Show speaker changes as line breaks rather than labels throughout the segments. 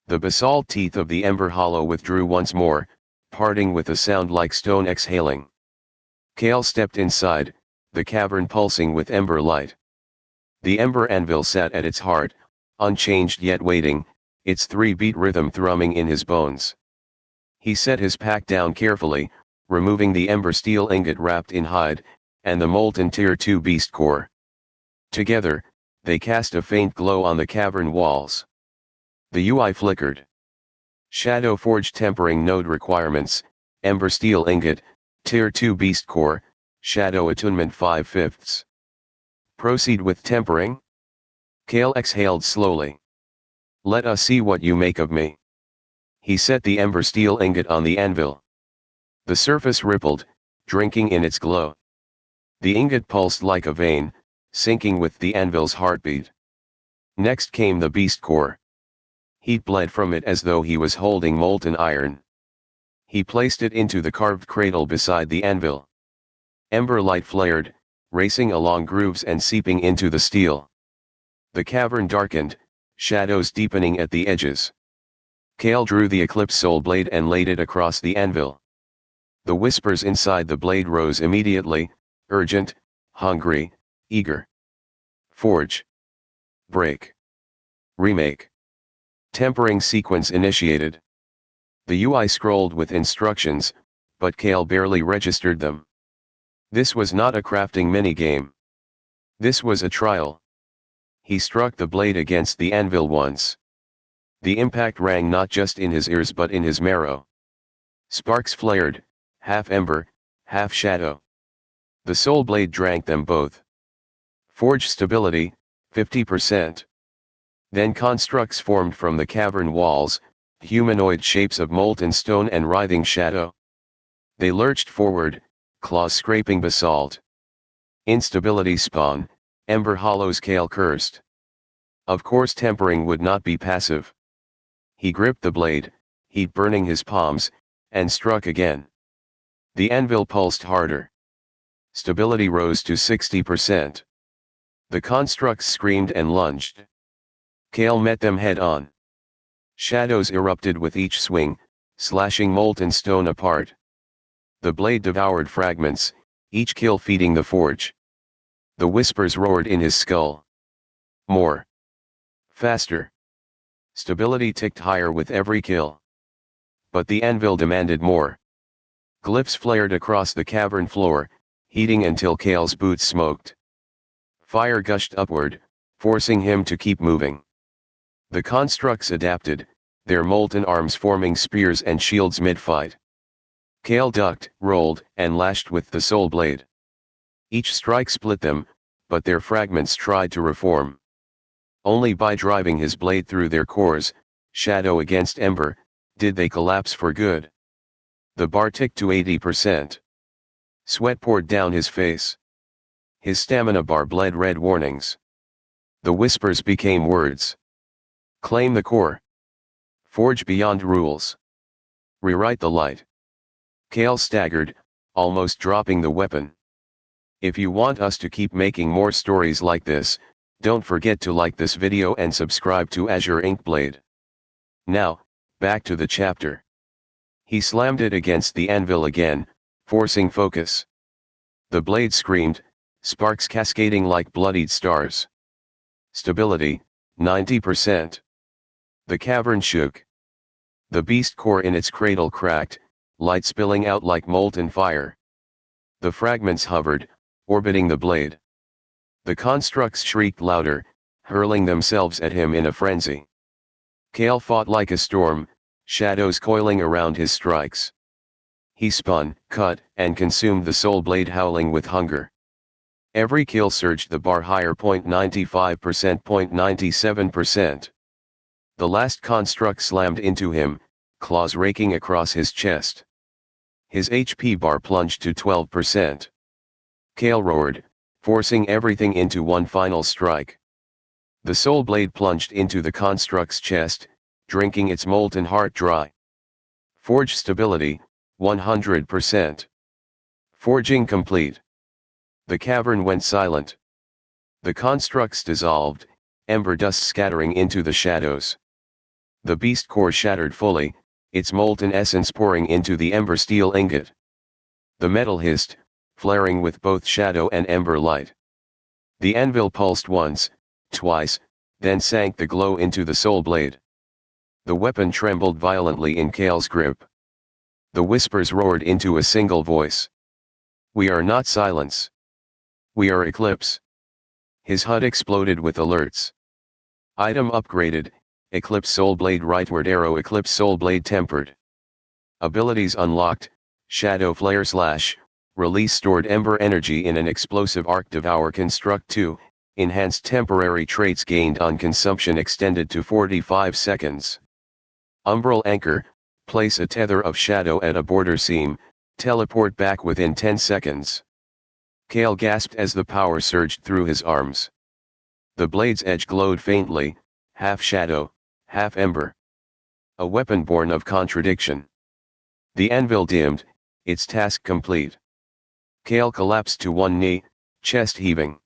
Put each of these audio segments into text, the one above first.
The basalt teeth of the Ember Hollow withdrew once more, parting with a sound like stone exhaling. Kale stepped inside, the cavern pulsing with ember light. The ember anvil sat at its heart, unchanged yet waiting, its 3-beat rhythm thrumming in his bones. He set his pack down carefully, removing the ember steel ingot wrapped in hide, and the molten Tier 2 beast core. Together, they cast a faint glow on the cavern walls. The UI flickered. Shadow Forge tempering node requirements, Ember Steel Ingot, Tier 2 Beast Core, Shadow Attunement 5/5. Proceed with tempering? Kale exhaled slowly. Let us see what you make of me. He set the Ember Steel Ingot on the anvil. The surface rippled, drinking in its glow. The ingot pulsed like a vein, syncing with the anvil's heartbeat. Next came the Beast Core. Heat bled from it as though he was holding molten iron. He placed it into the carved cradle beside the anvil. Ember light flared, racing along grooves and seeping into the steel. The cavern darkened, shadows deepening at the edges. Kale drew the Eclipse Soul Blade and laid it across the anvil. The whispers inside the blade rose immediately, urgent, hungry, eager. Forge. Break. Remake. Tempering sequence initiated. The UI scrolled with instructions, but Kale barely registered them. This was not a crafting minigame. This was a trial. He struck the blade against the anvil once. The impact rang not just in his ears but in his marrow. Sparks flared, half ember, half shadow. The soul blade drank them both. Forge stability, 50%. Then constructs formed from the cavern walls, humanoid shapes of molten stone and writhing shadow. They lurched forward, claws scraping basalt. Instability spawn, Ember Hollow's Kale cursed. Of course tempering would not be passive. He gripped the blade, heat burning his palms, and struck again. The anvil pulsed harder. Stability rose to 60%. The constructs screamed and lunged. Kale met them head-on. Shadows erupted with each swing, slashing molten stone apart. The blade devoured fragments, each kill feeding the forge. The whispers roared in his skull. More. Faster. Stability ticked higher with every kill. But the anvil demanded more. Glyphs flared across the cavern floor, heating until Kale's boots smoked. Fire gushed upward, forcing him to keep moving. The constructs adapted, their molten arms forming spears and shields mid-fight. Kale ducked, rolled, and lashed with the soul blade. Each strike split them, but their fragments tried to reform. Only by driving his blade through their cores, shadow against ember, did they collapse for good. The bar ticked to 80%. Sweat poured down his face. His stamina bar bled red warnings. The whispers became words. Claim the core. Forge beyond rules. Rewrite the light. Kale staggered, almost dropping the weapon. If you want us to keep making more stories like this, don't forget to like this video and subscribe to Azure Inkblade. Now, back to the chapter. He slammed it against the anvil again, forcing focus. The blade screamed, sparks cascading like bloodied stars. Stability, 90%. The cavern shook. The beast core in its cradle cracked, light spilling out like molten fire. The fragments hovered, orbiting the blade. The constructs shrieked louder, hurling themselves at him in a frenzy. Kale fought like a storm, shadows coiling around his strikes. He spun, cut, and consumed the soul blade, howling with hunger. Every kill surged the bar higher, 0.95%, 0.97%. The last construct slammed into him, claws raking across his chest. His HP bar plunged to 12%. Kale roared, forcing everything into one final strike. The soul blade plunged into the construct's chest, drinking its molten heart dry. Forge stability, 100%. Forging complete. The cavern went silent. The constructs dissolved, ember dust scattering into the shadows. The beast core shattered fully, its molten essence pouring into the ember steel ingot. The metal hissed, flaring with both shadow and ember light. The anvil pulsed once, twice, then sank the glow into the soul blade. The weapon trembled violently in Kale's grip. The whispers roared into a single voice. "We are not silence. We are Eclipse." His HUD exploded with alerts. Item upgraded, Eclipse Soul Blade Rightward Arrow, Eclipse Soul Blade Tempered. Abilities unlocked, Shadow Flare / release stored ember energy in an explosive arc. Devour Construct 2, enhanced temporary traits gained on consumption extended to 45 seconds. Umbral Anchor, place a tether of shadow at a border seam, teleport back within 10 seconds. Kale gasped as the power surged through his arms. The blade's edge glowed faintly, half shadow, half ember. A weapon born of contradiction. The anvil dimmed, its task complete. Kale collapsed to one knee, chest heaving.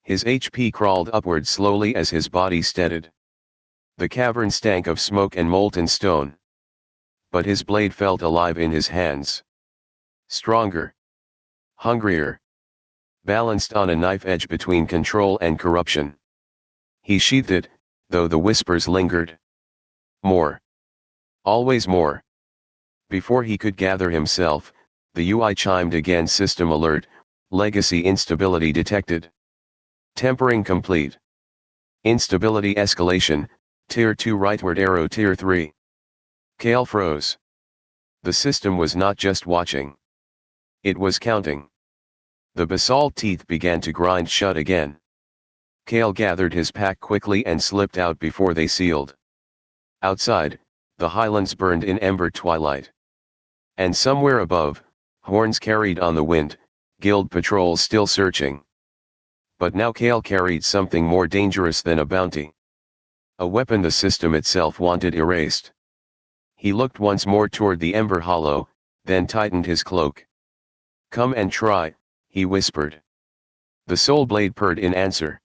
His HP crawled upward slowly as his body steadied. The cavern stank of smoke and molten stone. But his blade felt alive in his hands. Stronger. Hungrier. Balanced on a knife edge between control and corruption. He sheathed it, though the whispers lingered. More. Always more. Before he could gather himself, the UI chimed again. System alert, legacy instability detected. Tempering complete. Instability escalation, Tier 2 rightward arrow Tier 3. Kale froze. The system was not just watching. It was counting. The basalt teeth began to grind shut again. Kale gathered his pack quickly and slipped out before they sealed. Outside, the highlands burned in ember twilight. And somewhere above, horns carried on the wind, guild patrols still searching. But now Kale carried something more dangerous than a bounty. A weapon the system itself wanted erased. He looked once more toward the Ember Hollow, then tightened his cloak. "Come and try," he whispered. The soul blade purred in answer.